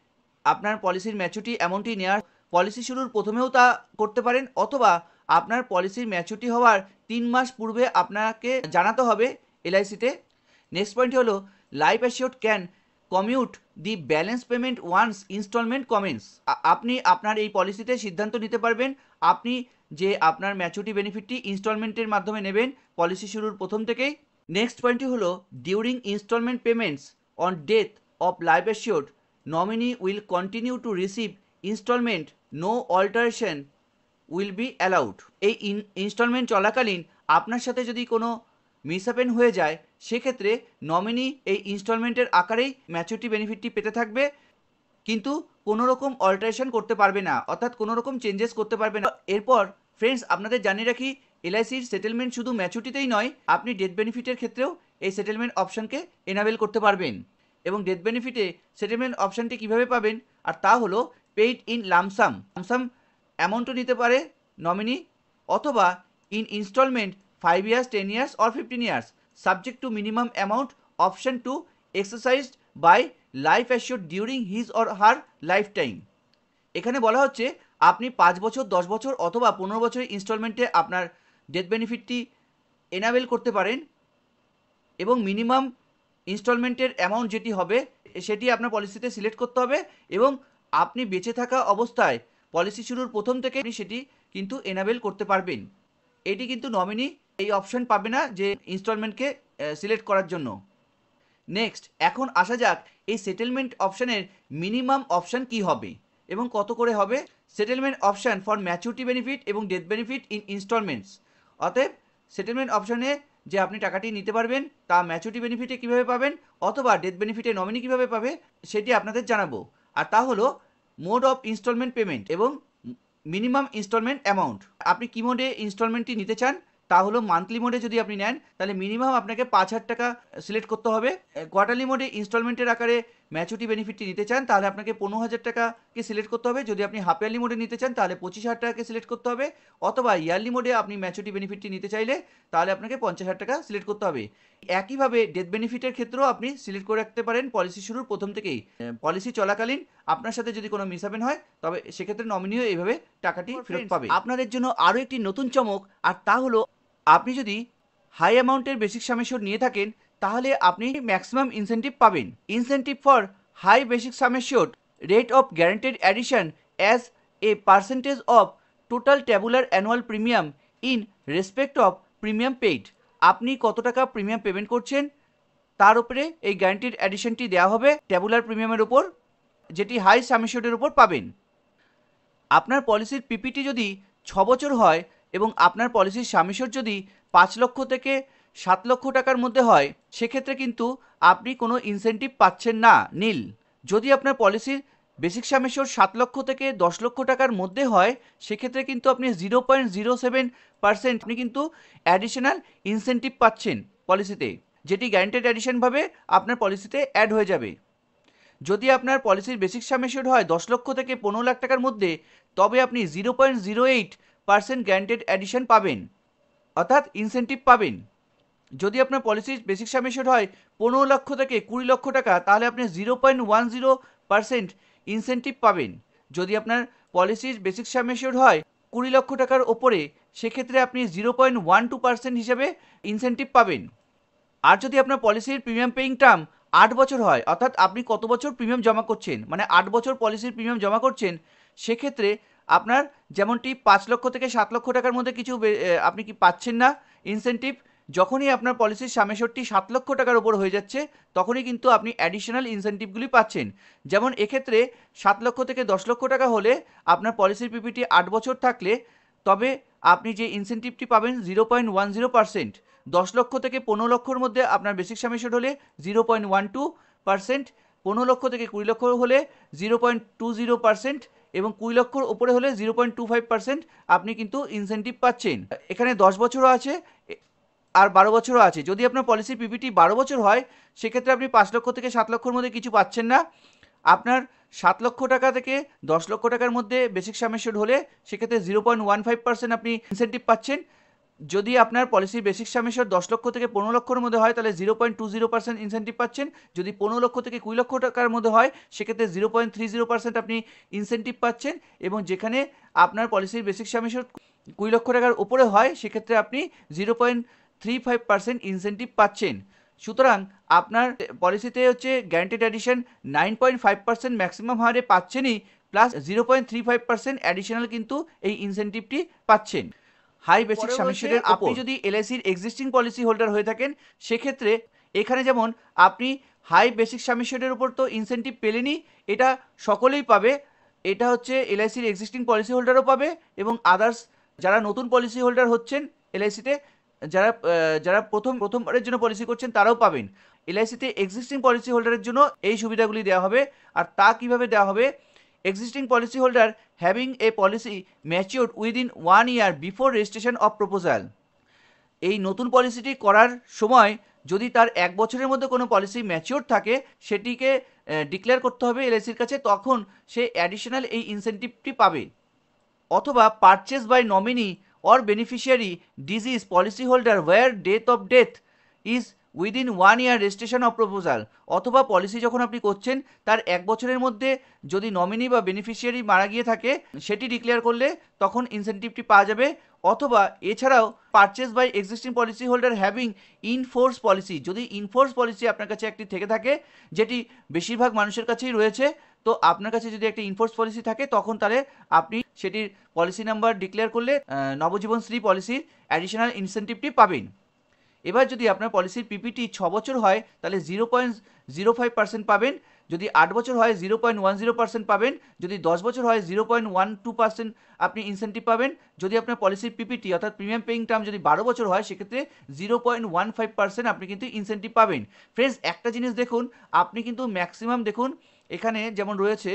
আপনার পলিসির ম্যাচুরিটি অ্যামাউন্টটি নেওয়ার পলিসি শুরুর প্রথমেও তা করতে পারেন, অথবা আপনার পলিসির ম্যাচুরিটি হওয়ার 3 মাস পূর্বে আপনাকে জানাতে হবে এলআইসিতে। নেক্সট পয়েন্ট হলো life assured can commute the balance payment once instalment commence. আপনি আপনার এই পলিসিতে সিদ্ধান্ত নিতে পারবেন আপনি যে আপনার ম্যাচুরিটি বেনিফিটটি ইনস্টলমেন্টের মাধ্যমে নেবেন পলিসি শুরুর প্রথম থেকেই। নেক্সট পয়েন্টটি হলো during instalment payments on death of life assured nominee will continue to receive instalment, no alteration will be allowed. এই ইনস্টলমেন্ট চলাকালীন আপনার সাথে যদি কোনো মিসহ্যাপেন হয়ে যায়, সেক্ষেত্রে নমিনি এই ইনস্টলমেন্টের আকারেই ম্যাচুরিটি বেনিফিটটি পেতে থাকবে, কিন্তু কোনো রকম অল্টারেশন করতে পারবে না, অর্থাৎ কোনো রকম চেঞ্জেস করতে পারবে না। এরপর ফ্রেন্ডস, আপনাদের জানিয়ে রাখি এলআইসির সেটেলমেন্ট শুধু ম্যাচুরিটিতেই নয়, আপনি ডেথ বেনিফিটের ক্ষেত্রেও এই সেটেলমেন্ট অপশানকে এনাবেল করতে পারবেন। এবং ডেথ বেনিফিটে সেটেলমেন্ট অপশানটি কীভাবে পাবেন, আর তা হলো পেইড ইন লামসাম। লামসাম অ্যামাউন্টও নিতে পারে নমিনি, অথবা in instalment 5 years, 10 years or 15 years, subject to minimum amount, option to exercised by life assured during his or her lifetime. এখানে বলা হচ্ছে আপনি 5 বছর, 10 বছর অথবা 15 বছরের ইনস্টলমেন্টে আপনার ডেথ বেনিফিটটি এনাবেল করতে পারেন, এবং মিনিমাম ইনস্টলমেন্টের অ্যামাউন্ট যেটি হবে সেটি আপনার পলিসিতে সিলেক্ট করতে হবে, এবং আপনি বেঁচে থাকা অবস্থায় পলিসি শুরুর প্রথম থেকে আপনি সেটি কিন্তু এনাবেল করতে পারবেন। এটি কিন্তু নমিনি এই অপশন পাবে না যে ইনস্টলমেন্টকে সিলেক্ট করার জন্য। নেক্সট, এখন আসা যাক এই সেটেলমেন্ট অপশানের মিনিমাম অপশান কি হবে এবং কত করে হবে। Settlement option for maturity benefit এবং ডেথ বেনিফিট ইন ইনস্টলমেন্টস। অতএব সেটেলমেন্ট অপশানে যে আপনি টাকাটি নিতে পারবেন তা ম্যাচুরিটি বেনিফিটে কীভাবে পাবেন অথবা ডেথ বেনিফিটে নমিনি কীভাবে পাবে সেটি আপনাদের জানাবো। আর তা হলো মোড অফ ইনস্টলমেন্ট পেমেন্ট এবং মিনিমাম ইনস্টলমেন্ট অ্যামাউন্ট। আপনি কী মোডে ইনস্টলমেন্টটি নিতে চান, তা হলো মান্থলি মোডে যদি আপনি নেন তাহলে মিনিমাম আপনাকে 5,000 টাকা সিলেক্ট করতে হবে। কোয়ার্টারলি মোডে ইনস্টলমেন্টের আকারে ম্যাচুরিটি বেনিফিটটি নিতে চান তাহলে আপনাকে 15,000 টাকাকে সিলেক্ট করতে হবে। যদি আপনি হাফ ইয়ারলি মোডে নিতে চান তাহলে 25,000 টাকাকে সিলেক্ট করতে হবে, অথবা ইয়ারলি মোডে আপনি ম্যাচুরিটি বেনিফিটটি নিতে চাইলে তাহলে আপনাকে 50,000 টাকা সিলেক্ট করতে হবে। একইভাবে ডেথ বেনিফিটের ক্ষেত্রেও আপনি সিলেক্ট করে রাখতে পারেন পলিসি শুরুর প্রথম থেকেই। পলিসি চলাকালীন আপনার সাথে যদি কোনো মিসহ্যাপেন হয় তবে সেক্ষেত্রে নমিনিও এইভাবে টাকাটি ফেরত পাবে। আপনাদের জন্য আরও একটি নতুন চমক, আর তা হলো আপনি যদি হাই অ্যামাউন্টের বেসিক সাম অ্যাসিওর্ড নিয়ে থাকেন তাহলে আপনি ম্যাক্সিমাম ইনসেন্টিভ পাবেন। Incentive for high basic sum assured rate of guaranteed addition as a percentage of total tabular annual premium in respect of premium paid. আপনি কত টাকা প্রিমিয়াম পেমেন্ট করছেন তার উপরে এই গ্যারান্টেড অ্যাডিশনটি দেওয়া হবে ট্যাবুলার প্রিমিয়ামের উপর, যেটি হাই সাম অ্যাসিওর্ডের উপর পাবেন। আপনার পলিসির পিপিটি যদি 6 বছর হয় এবং আপনার পলিসির সাম অ্যাসিওর্ড যদি 5 লক্ষ থেকে 7 লক্ষ টাকার মধ্যে হয় সেক্ষেত্রে কিন্তু আপনি কোনো ইনসেন্টিভ পাচ্ছেন না, নীল। যদি আপনার পলিসির বেসিক সাম অ্যাসিওর্ড 7 লক্ষ থেকে 10 লক্ষ টাকার মধ্যে হয় সেক্ষেত্রে কিন্তু আপনি 0.07% আপনি কিন্তু অ্যাডিশনাল ইনসেন্টিভ পাচ্ছেন পলিসিতে, যেটি গ্যারান্টেড অ্যাডিশনভাবে আপনার পলিসিতে অ্যাড হয়ে যাবে। যদি আপনার পলিসির বেসিক সাম অ্যাসিওর্ড হয় 10 লক্ষ থেকে 15 লাখ টাকার মধ্যে তবে আপনি 0.08% গ্যারান্টেড অ্যাডিশন পাবেন, অর্থাৎ ইনসেন্টিভ পাবেন। যদি আপনার পলিসির বেসিক সাম অ্যাসিওর্ড হয় 15 লক্ষ থেকে 20 লক্ষ টাকা তাহলে আপনি 0.10% ইনসেন্টিভ পাবেন। যদি আপনার পলিসির বেসিক সাম অ্যাসিওর্ড হয় 20 লক্ষ টাকার ওপরে সেক্ষেত্রে আপনি 0.12% হিসেবে ইনসেন্টিভ পাবেন। আর যদি আপনার পলিসির প্রিমিয়াম পেইং টার্ম 8 বছর হয়, অর্থাৎ আপনি কত বছর প্রিমিয়াম জমা করছেন, মানে 8 বছর পলিসির প্রিমিয়াম জমা করছেন, সেক্ষেত্রে আপনার যেমনটি 5 লক্ষ থেকে 7 লক্ষ টাকার মধ্যে কিছু আপনি কি পাচ্ছেন না ইনসেন্টিভ, যখনই আপনার পলিসির সাম অ্যাসিওর্ডটি 7 লক্ষ টাকার উপর হয়ে যাচ্ছে তখনই কিন্তু আপনি অ্যাডিশনাল ইনসেন্টিভগুলি পাচ্ছেন। যেমন এক্ষেত্রে 7 লক্ষ থেকে 10 লক্ষ টাকা হলে আপনার পলিসির পিপিটি 8 বছর থাকলে তবে আপনি যে ইনসেন্টিভটি পাবেন 0.10%। 10 লক্ষ থেকে 15 লক্ষর মধ্যে আপনার বেসিক সাম অ্যাসিওর্ড হলে 0.12%, 15 লক্ষ থেকে 20 লক্ষ হলে 0.20% এবং 20 লক্ষর উপরে হলে 0.25% আপনি কিন্তু ইনসেন্টিভ পাচ্ছেন। এখানে 10 বছরও আছে আর 12 বছরও আছে। যদি আপনার পলিসির পিপিটি 12 বছর হয় সেক্ষেত্রে আপনি 5 লক্ষ থেকে 7 লক্ষর মধ্যে কিছু পাচ্ছেন না। আপনার 7 লক্ষ টাকা থেকে 10 লক্ষ টাকার মধ্যে বেসিক সাম অ্যাসিওর্ড হলে সেক্ষেত্রে 0.15% আপনি ইনসেন্টিভ পাচ্ছেন। যদি আপনার পলিসির বেসিক সাম অ্যাসিওর্ড 10 লক্ষ থেকে 15 লক্ষর মধ্যে হয় তাহলে 0.20% ইনসেন্টিভ পাচ্ছেন। যদি 15 লক্ষ থেকে 20 লক্ষ টাকার মধ্যে হয় সেক্ষেত্রে 0.30% আপনি ইনসেন্টিভ পাচ্ছেন, এবং যেখানে আপনার পলিসির বেসিক সাম অ্যাসিওর্ড 20 লক্ষ টাকার উপরে হয় সেক্ষেত্রে আপনি 0.35% ইনসেন্টিভ পাচ্ছেন। সুতরাং আপনার পলিসিতে হচ্ছে গ্যারান্টেড অ্যাডিশন 9.5% ম্যাক্সিমাম হারে পাচ্ছেনই, প্লাস 0.35% অ্যাডিশনাল কিন্তু এই ইনসেন্টিভটি পাচ্ছেন হাই বেসিক সাম অ্যাসিওর্ডের। আপনি যদি এলআইসির এক্সিস্টিং পলিসি হোল্ডার হয়ে থাকেন সেক্ষেত্রে এখানে যেমন আপনি হাই বেসিক সাম অ্যাসিওর্ডের উপর তো ইনসেন্টিভ পেলেনই, এটা সকলেই পাবে। এটা হচ্ছে এলআইসির এক্সিস্টিং পলিসি হোল্ডারও পাবে এবং আদার্স যারা নতুন পলিসি হোল্ডার হচ্ছেন এলআইসিতে, যারা প্রথমবারের জন্য পলিসি করছেন তারাও পাবেন। এলআইসিতে এক্সিস্টিং পলিসি হোল্ডারের জন্য এই সুবিধাগুলি দেওয়া হবে। আর তা কিভাবে দেওয়া হবে? Existing policy holder having a policy matured within 1 year before registration of proposal. এই নতুন পলিসিটি করার সময় যদি তার 1 বছরের মধ্যে কোনো পলিসি ম্যাচিওর থাকে সেটিকে ডিক্লেয়ার করতে হবে এলআইসির কাছে, তখন সে অ্যাডিশনাল এই ইনসেন্টিভটি পাবে। অথবা purchase by nominee or beneficiary disease policyholder where death of death is within 1 year registration of proposal। অথবা পলিসি যখন আপনি করছেন তার 1 বছরের মধ্যে যদি নমিনি বা বেনিফিশিয়ারি মারা গিয়ে থাকে সেটি ডিক্লেয়ার করলে তখন ইনসেন্টিভটি পাওয়া যাবে। অথবা এছাড়াও purchase by existing policy holder having in force policy, যদি ইনফোর্স পলিসি আপনার কাছে একটি থেকে থাকে, যেটি বেশিরভাগ মানুষের কাছেই রয়েছে, তো আপনার কাছে যদি একটা ইনফোর্স পলিসি থাকে তখন তাহলে আপনি সেটির পলিসি নাম্বার ডিক্লেয়ার করলে নবজীবনশ্রী পলিসির অ্যাডিশনাল ইনসেন্টিভটি পাবেন। এবার যদি আপনার পলিসির পিপিটি 6 বছর হয় তাহলে 0.05% পাবেন, যদি 8 বছর হয় 0.10% পাবেন, যদি 10 বছর হয় 0.12% আপনি ইনসেন্টিভ পাবেন। যদি আপনার পলিসির পিপিটি অর্থাৎ প্রিমিয়াম পেইং টার্ম যদি 12 বছর হয় সেক্ষেত্রে 0.15% আপনি কিন্তু ইনসেন্টিভ পাবেন। ফ্রেন্ডস, একটা জিনিস দেখুন, আপনি কিন্তু ম্যাক্সিমাম দেখুন এখানে যেমন রয়েছে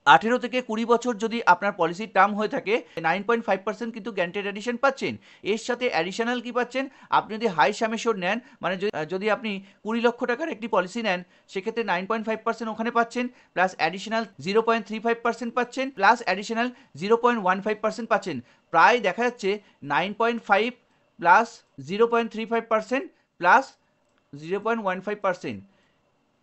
18 থেকে 20 বছর যদি আপনার পলিসির টার্ম হয়ে থাকে 9.5% কিন্তু গ্যারান্টেড এডিশন পাচ্ছেন। এর সাথে অ্যাডিশনাল কি পাচ্ছেন, আপনি যদি হাই সাম অ্যাসিওর্ড নেন, মানে যদি আপনি 20 লক্ষ টাকার একটি পলিসি নেন, সেক্ষেত্রে 9.5% ওখানে পাচ্ছেন, প্লাস অ্যাডিশনাল 0.35% পাচ্ছেন, প্লাস অ্যাডিশনাল 0.15% পাচ্ছেন। প্রায় দেখা যাচ্ছে 9.5 প্লাস 0.35% প্লাস 0.15%,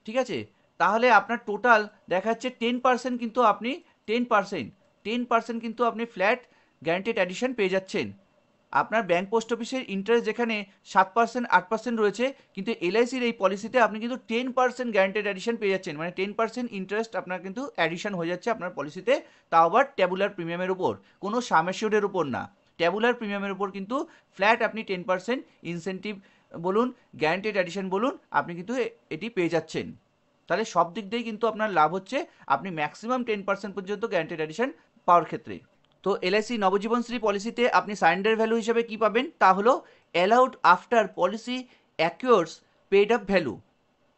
ঠিক আছে। তাহলে আপনার টোটাল দেখা যাচ্ছে 10% কিন্তু আপনি 10% কিন্তু আপনি ফ্ল্যাট গ্যারান্টেড অ্যাডিশন পেয়ে যাচ্ছেন। আপনার ব্যাংক পোস্ট অফিসের ইন্টারেস্ট যেখানে 7% 8% রয়েছে, কিন্তু এলআইসির এই পলিসিতে আপনি কিন্তু 10% গ্যারান্টেড অ্যাডিশন পেয়ে যাচ্ছেন, মানে 10% ইন্টারেস্ট আপনার কিন্তু অ্যাডিশন হয়ে যাচ্ছে আপনার পলিসিতে, তাও আবার ট্যাবুলার প্রিমিয়ামের উপর, কোনো সাম অ্যাসিওর্ডের উপর না, ট্যাবুলার প্রিমিয়ামের উপর কিন্তু ফ্ল্যাট আপনি 10% ইনসেন্টিভ বলুন, গ্যারান্টেড অ্যাডিশন বলুন, আপনি কিন্তু এটি পেয়ে যাচ্ছেন। তাহলে সব দিক দিয়েই কিন্তু আপনার লাভ হচ্ছে, আপনি ম্যাক্সিমাম 10% পর্যন্ত গ্যারান্টেড অ্যাডিশন পাওয়ার ক্ষেত্রে। তো এলআইসি নবজীবনশ্রী পলিসিতে আপনি সারেন্ডার ভ্যালু হিসেবে কি পাবেন, তা হলো allowed after policy accrues paid up value.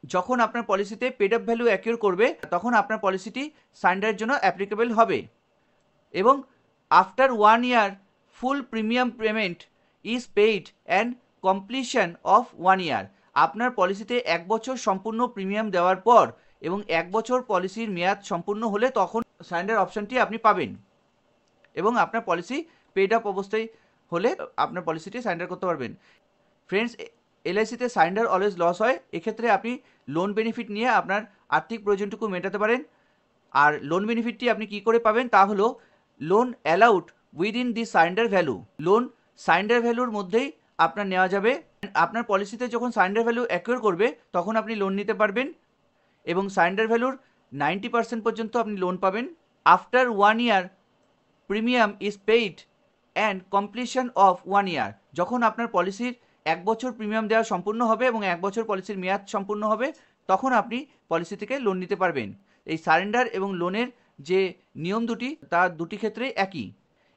যখন আপনার পলিসিতে পেড আপ ভ্যালু অ্যাকিউর করবে, তখন আপনার পলিসিটি সারেন্ডারের জন্য অ্যাপ্লিকেবল হবে। এবং after 1 year full premium payment is paid and completion of 1 ইয়ার। আপনার পলিসিতে 1 বছর সম্পূর্ণ প্রিমিয়াম দেওয়ার পর এবং 1 বছর পলিসির মেয়াদ সম্পূর্ণ হলে তখন সারেন্ডার অপশানটি আপনি পাবেন, এবং আপনার পলিসি পেড আপ অবস্থায় হলে আপনার পলিসিটি সারেন্ডার করতে পারবেন। ফ্রেন্ডস, এলআইসিতে সারেন্ডার অলওয়েজ লস হয়, এক্ষেত্রে আপনি লোন বেনিফিট নিয়ে আপনার আর্থিক প্রয়োজনটুকু মেটাতে পারেন। আর লোন বেনিফিটটি আপনি কি করে পাবেন, তা হলো loan allowed within the surrender value. Loan surrender ভ্যালুর মধ্যেই আপনার নেওয়া যাবে। আপনার পলিসিতে যখন সারেন্ডার ভ্যালু অ্যাকিউর করবে, তখন আপনি লোন নিতে পারবেন, এবং সারেন্ডার ভ্যালুর 90% পর্যন্ত আপনি লোন পাবেন। After 1 year premium is paid and completion of 1 ইয়ার। যখন আপনার পলিসির 1 বছর প্রিমিয়াম দেওয়া সম্পূর্ণ হবে এবং 1 বছর পলিসির মেয়াদ সম্পূর্ণ হবে, তখন আপনি পলিসি থেকে লোন নিতে পারবেন। এই সারেন্ডার এবং লোনের যে নিয়ম দুটি, তা দুটি ক্ষেত্রে একই।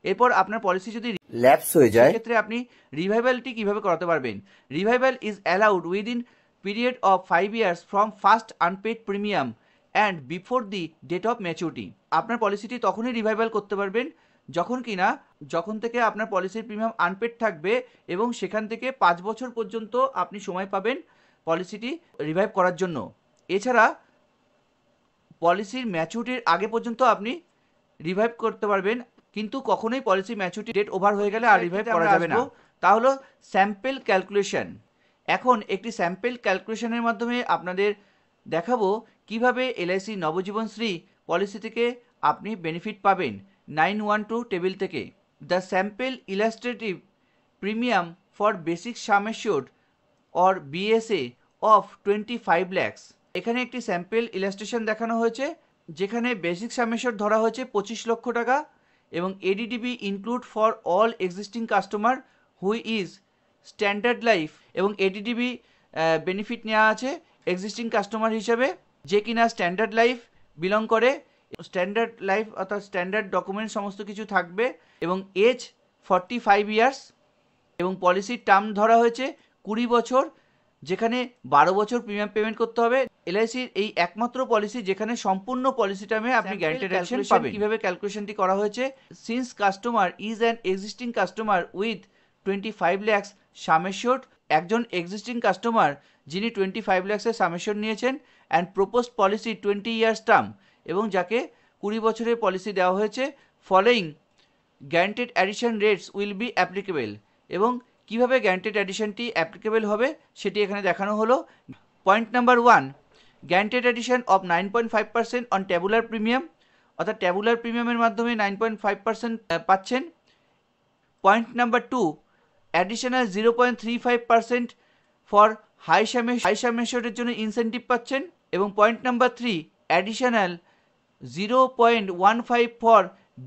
এরপর আপনার পলিসি যদি ল্যাপস হয়ে যায়, সেক্ষেত্রে আপনি রিভাইভালটি কিভাবে করাতে পারবেন। Revival is allowed within period of 5 years from first unpaid premium and before the date of maturity. আপনার পলিসিটি তখনই রিভাইভাল করতে পারবেন যখন থেকে আপনার পলিসির প্রিমিয়াম আনপেড থাকবে, এবং সেখান থেকে 5 বছর পর্যন্ত আপনি সময় পাবেন পলিসিটি রিভাইভ করার জন্য। এছাড়া পলিসির ম্যাচুরিটির আগে পর্যন্ত আপনি রিভাইভ করতে পারবেন, কিন্তু কখনোই পলিসি ম্যাচুরিটি ডেট ওভার হয়ে গেলে আর রিভাইভ করা যাবে না। তা হলো স্যাম্পল ক্যালকুলেশন। এখন একটি স্যাম্পল ক্যালকুলেশনের মাধ্যমে আপনাদের দেখাবো কিভাবে এলআইসি নবজীবনশ্রী পলিসি থেকে আপনি বেনিফিট পাবেন 912 টেবিল থেকে। The sample illustrative premium for basic sum assured or BSA of 25 lakhs। এখানে একটি স্যাম্পল ইলাস্ট্রেশন দেখানো হয়েছে, যেখানে বেসিক সাম অ্যাসিওর্ড ধরা হয়েছে 25 লক্ষ টাকা, এবং ADDB include for all existing customer who is standard life, এবং এডিডিবি বেনিফিট নেওয়া আছে এক্সিস্টিং কাস্টমার হিসেবে যে কিনা স্ট্যান্ডার্ড লাইফ বিলং করে। স্ট্যান্ডার্ড লাইফ অর্থাৎ স্ট্যান্ডার্ড ডকুমেন্ট সমস্ত কিছু থাকবে, এবং এজ 45 ইয়ার্স, এবং পলিসির টার্ম ধরা হয়েছে 20 বছর, যেখানে 12 বছর প্রিমিয়াম পেমেন্ট করতে হবে। এলআইসির এই একমাত্র পলিসি যেখানে সম্পূর্ণ পলিসি টার্মে আপনি গ্যারান্টেড অ্যাডিশন পাবেন। কিভাবে ক্যালকুলেশনটি করা হয়েছে, since customer is an existing customer with 25 lakhs some assured, একজন এক্সিস্টিং কাস্টমার যিনি 25 lakhs সাম অ্যাসিওর্ড নিয়েছেন, and proposed policy 20 years term, এবং যাকে 20 বছরের পলিসি দেওয়া হয়েছে, following guaranteed addition rates will be applicable. এবং কিভাবে গ্যারান্টেড অ্যাডিশনটি অ্যাপ্লিকেবল হবে সেটি এখানে দেখানো হলো। Point number 1, guaranteed addition of 9.5% on tabular premium, অর্থাৎ ট্যাবুলার প্রিমিয়ামের মাধ্যমে 9.5% পাচ্ছেন। Point number 2, additional 0.35% for high sum অ্যাসিওর্ডের জন্য ইনসেন্টিভ পাচ্ছেন। এবং point number 3, additional 0.15 for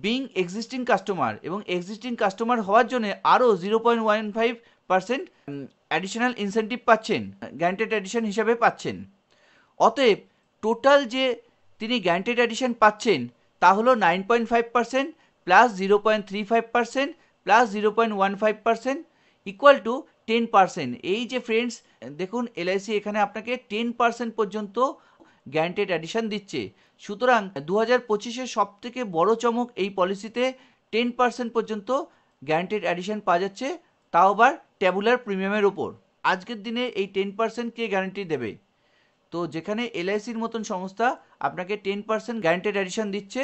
being existing customer, এবং এক্সিস্টিং কাস্টমার হওয়ার জন্য আরও 0.15% অ্যাডিশনাল ইনসেন্টিভ পাচ্ছেন, গ্যারান্টেড অ্যাডিশন হিসাবে পাচ্ছেন। অতএব টোটাল যে তিনি গ্যারান্টেড অ্যাডিশন পাচ্ছেন তা হলো 9.5% প্লাস 0.35% প্লাস 0.15% ইকুয়াল টু 10%। এই যে ফ্রেন্ডস দেখুন, এলআইসি এখানে আপনাকে 10% পর্যন্ত গ্যারান্টেড অ্যাডিশন দিচ্ছে। সুতরাং 2025-এর সব থেকে বড় চমক, এই পলিসিতে 10% পর্যন্ত গ্যারান্টেড অ্যাডিশন পাওয়া যাচ্ছে, তাও আবার ট্যাবুলার প্রিমিয়ামের ওপর। আজকের দিনে এই 10% কে গ্যারান্টি দেবে? তো যেখানে এলআইসির মতন সংস্থা আপনাকে 10% গ্যারান্টেড অ্যাডিশন দিচ্ছে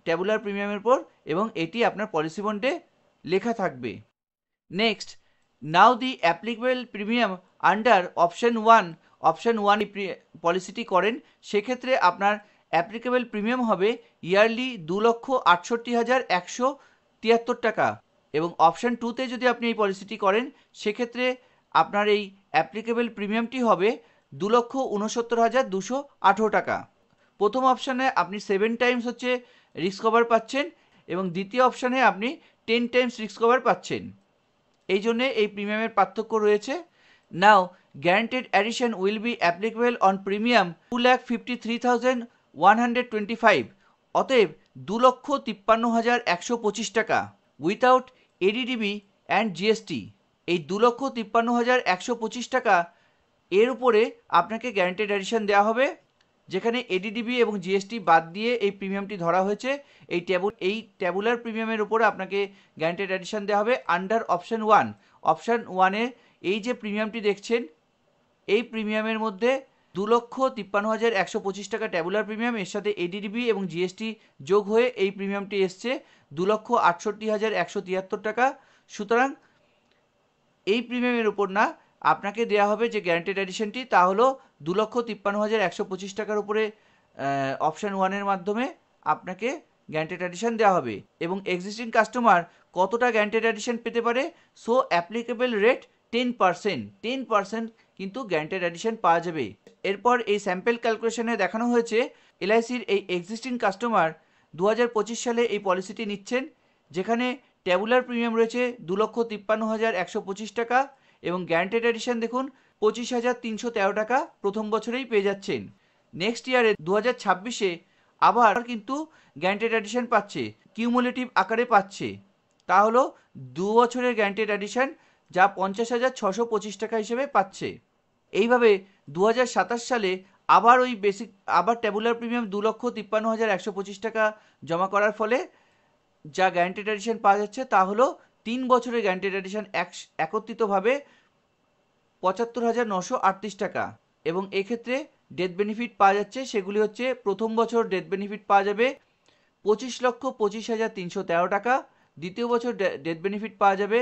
ট্যাবুলার প্রিমিয়ামের উপর, এবং এটি আপনার পলিসি বন্ডে লেখা থাকবে। Next, now the applicable premium under option one পলিসিটি করেন, সেক্ষেত্রে আপনার অ্যাপ্লিকেবল প্রিমিয়াম হবে ইয়ারলি 2,68,173 টাকা, এবং অপশন টুতে যদি আপনি এই পলিসিটি করেন সেক্ষেত্রে আপনার এই অ্যাপ্লিকেবল প্রিমিয়ামটি হবে 2,69,218 টাকা। প্রথম অপশানে আপনি 7 টাইমস হচ্ছে রিস্ক কভার পাচ্ছেন, এবং দ্বিতীয় অপশানে আপনি 10 টাইমস রিস্ক কভার পাচ্ছেন। এই জন্যে এই প্রিমিয়ামের পার্থক্য রয়েছে। Now guaranteed addition will be applicable on premium 2,53,125, অতএব 2,53,125 টাকা উইথাউট এডিডিবি অ্যান্ড জিএসটি। এই 2,53,125 টাকা এর উপরে আপনাকে গ্যারান্টেড অ্যাডিশন দেওয়া হবে, যেখানে এডিডিবি এবং জিএসটি বাদ দিয়ে এই প্রিমিয়ামটি ধরা হয়েছে। এই ট্যাবুলার প্রিমিয়ামের উপরে আপনাকে গ্যারান্টেড অ্যাডিশন দেওয়া হবে আন্ডার অপশন ওয়ানে। এই যে প্রিমিয়ামটি দেখছেন, এই প্রিমিয়ামের মধ্যে 2,53,125 টাকা ট্যাবুলার প্রিমিয়াম, এর সাথে এডিডিবি এবং জিএসটি যোগ হয়ে এই প্রিমিয়ামটি এসছে 2,68,173 টাকা। সুতরাং এই প্রিমিয়ামের উপর না আপনাকে দেওয়া হবে যে গ্যারান্টেড অ্যাডিশনটি, তা হলো 2,53,125 টাকার উপরে অপশান ওয়ানের মাধ্যমে আপনাকে গ্যারান্টেড অ্যাডিশন দেওয়া হবে। এবং এক্সিস্টিং কাস্টমার কতটা গ্যারান্টেড অ্যাডিশন পেতে পারে? সো অ্যাপ্লিকেবল রেট 10% কিন্তু গ্যারান্টেড অ্যাডিশন পাওয়া যাবে। এরপর এই স্যাম্পল ক্যালকুলেশনে দেখানো হয়েছে এলআইসির এই এক্সিস্টিং কাস্টমার 2025 সালে এই পলিসিটি নিচ্ছেন, যেখানে ট্যাবুলার প্রিমিয়াম রয়েছে 2,53,125 টাকা, এবং গ্যারান্টেড অ্যাডিশন দেখুন 25,313 টাকা প্রথম বছরেই পেয়ে যাচ্ছেন। নেক্সট ইয়ারে 2026-এ আবার কিন্তু গ্যারান্টেড অ্যাডিশন পাচ্ছে, কিউমুলেটিভ আকারে পাচ্ছে, তা হলো 2 বছরের গ্যারান্টেড অ্যাডিশন, যা 50,625 টাকা হিসেবে পাচ্ছে। এইভাবে 2027 সালে আবার ট্যাবুলার প্রিমিয়াম 2,53,125 টাকা জমা করার ফলে যা গ্যারান্টেড অ্যাডিশন পাওয়া যাচ্ছে তা হলো 3 বছরের গ্যারান্টেড অ্যাডিশন একত্রিতভাবে 75,938 টাকা। এবং এক্ষেত্রে ডেথ বেনিফিট পাওয়া যাচ্ছে, সেগুলি হচ্ছে প্রথম বছর ডেথ বেনিফিট পাওয়া যাবে 25,25,313 টাকা, দ্বিতীয় বছর ডেথ বেনিফিট পাওয়া যাবে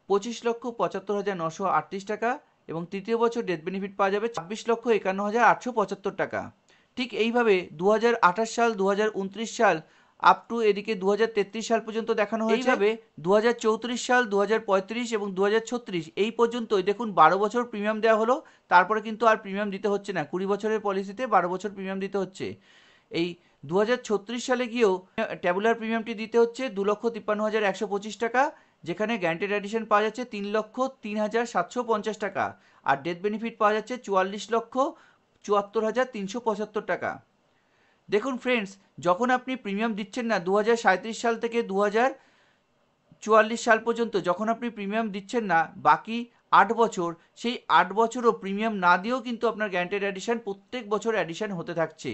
25,75,938 টাকা, এবং তৃতীয় বছর ডেথ বেনিফিট পাওয়া যাবে 26,51,875 টাকা। ঠিক এইভাবে 2028 সাল, 2029 সাল আপ টু এদিকে 2033 সাল পর্যন্ত দেখানো হয়েছে। এইভাবে 2034 সাল, 2035 এবং 2036 এই পর্যন্তই দেখুন 12 বছর প্রিমিয়াম দেওয়া হলো, তারপরে কিন্তু আর প্রিমিয়াম দিতে হচ্ছে না। 20 বছরের পলিসিতে 12 বছর প্রিমিয়াম দিতে হচ্ছে। এই 2036 সালে গিয়েও ট্যাবুলার প্রিমিয়ামটি দিতে হচ্ছে 2,53,125 টাকা, যেখানে গ্যারান্টেড অ্যাডিশন পাওয়া যাচ্ছে 3,03,750 টাকা, আর ডেথ বেনিফিট পাওয়া যাচ্ছে 44,74,375 টাকা। দেখুন ফ্রেন্ডস, যখন আপনি প্রিমিয়াম দিচ্ছেন না 2037 সাল থেকে 2044 সাল পর্যন্ত যখন আপনি প্রিমিয়াম দিচ্ছেন না, বাকি 8 বছর, সেই 8 বছরও প্রিমিয়াম না দিয়েও কিন্তু আপনার গ্যারান্টেড অ্যাডিশন প্রত্যেক বছর অ্যাডিশন হতে থাকছে,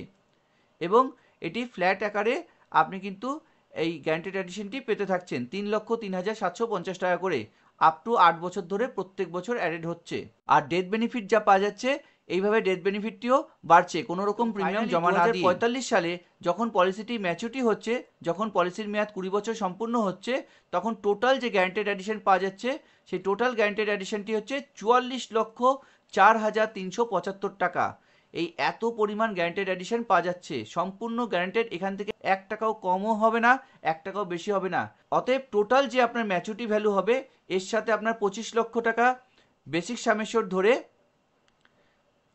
এবং এটি ফ্ল্যাট আকারে আপনি কিন্তু এই গ্যারান্টেড অ্যাডিশনটি পেতে থাকছেন 3,03,750 টাকা করে আপ টু 8 বছর ধরে প্রত্যেক বছর অ্যাডেড হচ্ছে। আর ডেথ বেনিফিট যা পাওয়া যাচ্ছে, এইভাবে ডেথ বেনিফিটটিও বাড়ছে কোনো রকম প্রিমিয়াম জমা না দিয়ে। 2045 সালে যখন পলিসিটি ম্যাচুরিটি হচ্ছে, যখন পলিসির মেয়াদ 20 বছর সম্পূর্ণ হচ্ছে, তখন টোটাল যে গ্যারান্টেড অ্যাডিশন পাওয়া যাচ্ছে, সেই টোটাল গ্যারান্টেড অ্যাডিশনটি হচ্ছে 44,04,375 টাকা। এই এত পরিমাণ গ্যারান্টেড অ্যাডিশন পাওয়া যাচ্ছে, সম্পূর্ণ গ্যারান্টেড, এখান থেকে 1 টাকাও কমও হবে না, 1 টাকাও বেশি হবে না। অতএব টোটাল যে আপনার ম্যাচুরিটি ভ্যালু হবে, এর সাথে আপনার 25 লক্ষ টাকা বেসিক সামেশন ধরে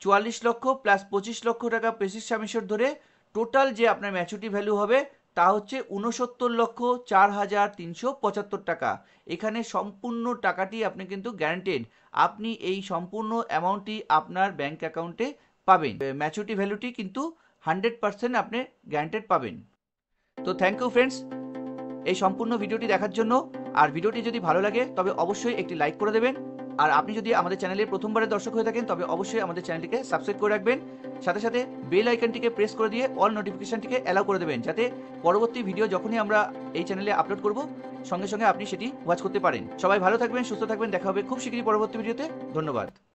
44 লক্ষ প্লাস 25 লক্ষ টাকা বেসিক সামেশন ধরে টোটাল যে আপনার ম্যাচুরিটি ভ্যালু হবে তা হচ্ছে 69,04,375 টাকা। এখানে সম্পূর্ণ টাকাটি আপনি কিন্তু গ্যারান্টেড, আপনি এই সম্পূর্ণ অ্যামাউন্টটি আপনার ব্যাংক অ্যাকাউন্টে পাবেন। ম্যাচুরিটি ভ্যালুটি কিন্তু 100% আপনি গ্যারান্টেড পাবেন। তো থ্যাংক ইউ ফ্রেন্ডস এই সম্পূর্ণ ভিডিওটি দেখার জন্য। আর ভিডিওটি যদি ভালো লাগে তবে অবশ্যই একটি লাইক করে দেবেন। আর আপনি যদি আমাদের চ্যানেলে প্রথমবারের দর্শক হয়ে থাকেন তবে অবশ্যই আমাদের চ্যানেলটিকে সাবস্ক্রাইব করে রাখবেন। সাথে সাথে বেল আইকনটিকে প্রেস করে দিয়ে অল নোটিফিকেশনটিকে অ্যালাউ করে দেবেন, যাতে পরবর্তী ভিডিও যখনই আমরা এই চ্যানেলে আপলোড করব সঙ্গে সঙ্গে আপনি সেটি ওয়াচ করতে পারেন। সবাই ভালো থাকবেন, সুস্থ থাকবেন, দেখা হবে খুব শীঘ্রই পরবর্তী ভিডিওতে। ধন্যবাদ।